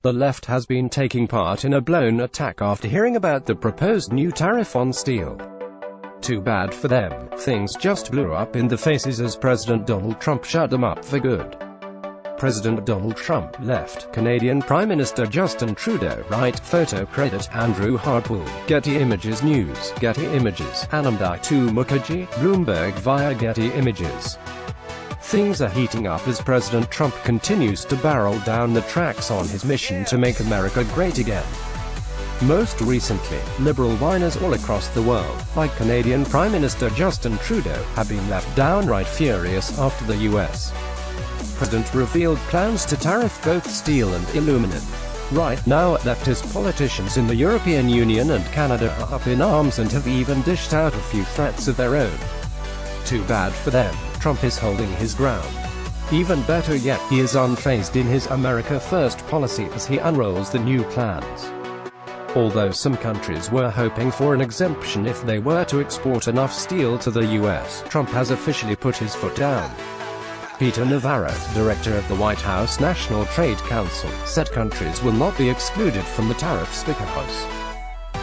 The left has been taking part in a blown attack after hearing about the proposed new tariff on steel. Too bad for them, things just blew up in their faces as President Donald Trump shut them up for good. President Donald Trump left Canadian Prime Minister Justin Trudeau, right, photo credit, Andrew Harrer-Pool, Getty Images News, Getty Images, Anindito Mukherjee, Bloomberg via Getty Images. Things are heating up as President Trump continues to barrel down the tracks on his mission to make America great again. Most recently, liberal whiners all across the world, like Canadian Prime Minister Justin Trudeau, have been left downright furious after the U.S. President revealed plans to tariff both steel and aluminum. Right now, leftist politicians in the European Union and Canada are up in arms and have even dished out a few threats of their own. Too bad for them, Trump is holding his ground. Even better yet, he is unfazed in his America First policy as he unrolls the new plans. Although some countries were hoping for an exemption if they were to export enough steel to the U.S., Trump has officially put his foot down. Peter Navarro, director of the White House National Trade Council, said countries will not be excluded from the tariffs because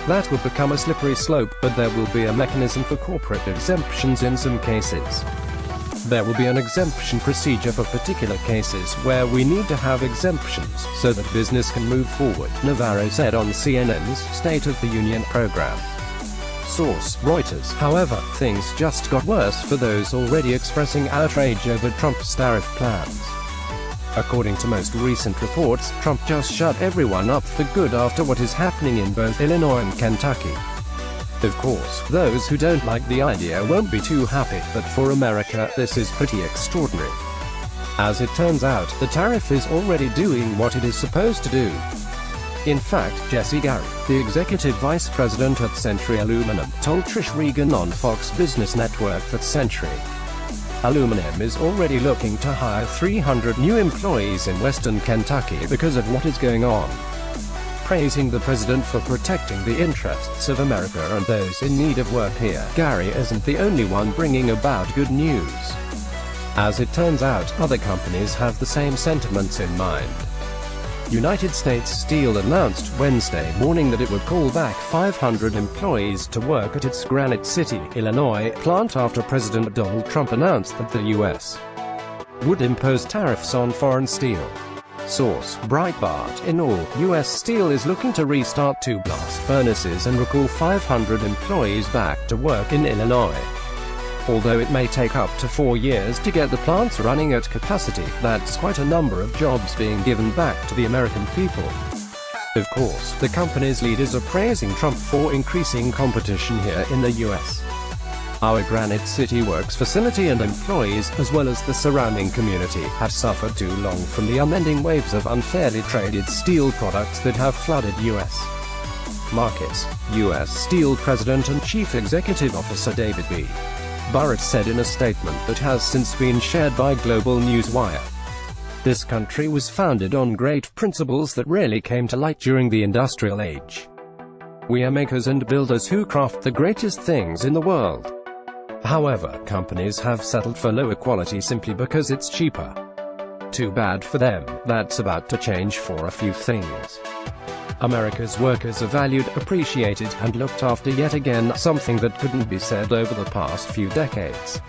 that would become a slippery slope, but there will be a mechanism for corporate exemptions in some cases. There will be an exemption procedure for particular cases where we need to have exemptions, so that business can move forward, Navarro said on CNN's State of the Union program. Source: Reuters. However, things just got worse for those already expressing outrage over Trump's tariff plans. According to most recent reports, Trump just shut everyone up for good after what is happening in both Illinois and Kentucky. Of course, those who don't like the idea won't be too happy, but for America, this is pretty extraordinary. As it turns out, the tariff is already doing what it is supposed to do. In fact, Jesse Gary, the executive vice president at Century Aluminum, told Trish Regan on Fox Business Network that Century Aluminum is already looking to hire 300 new employees in western Kentucky because of what is going on. Praising the president for protecting the interests of America and those in need of work here, Gary isn't the only one bringing about good news. As it turns out, other companies have the same sentiments in mind. United States Steel announced Wednesday morning that it would call back 500 employees to work at its Granite City, Illinois, plant after President Donald Trump announced that the U.S. would impose tariffs on foreign steel. Source: Breitbart. In all, U.S. Steel is looking to restart two blast furnaces and recall 500 employees back to work in Illinois. Although it may take up to 4 years to get the plants running at capacity, that's quite a number of jobs being given back to the American people. Of course, the company's leaders are praising Trump for increasing competition here in the U.S. Our Granite City Works facility and employees, as well as the surrounding community, have suffered too long from the unending waves of unfairly traded steel products that have flooded U.S. markets, U.S. Steel President and Chief Executive Officer David B. Burritt said in a statement that has since been shared by Global Newswire. This country was founded on great principles that rarely came to light during the industrial age. We are makers and builders who craft the greatest things in the world. However, companies have settled for lower quality simply because it's cheaper. Too bad for them. That's about to change for a few things. America's workers are valued, appreciated, and looked after yet again, something that couldn't be said over the past few decades.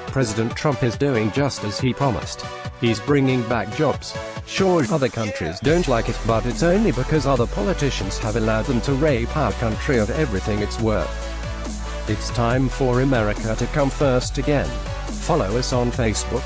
President Trump is doing just as he promised. He's bringing back jobs. Sure, other countries don't like it, but it's only because other politicians have allowed them to rape our country of everything it's worth. It's time for America to come first again. Follow us on Facebook,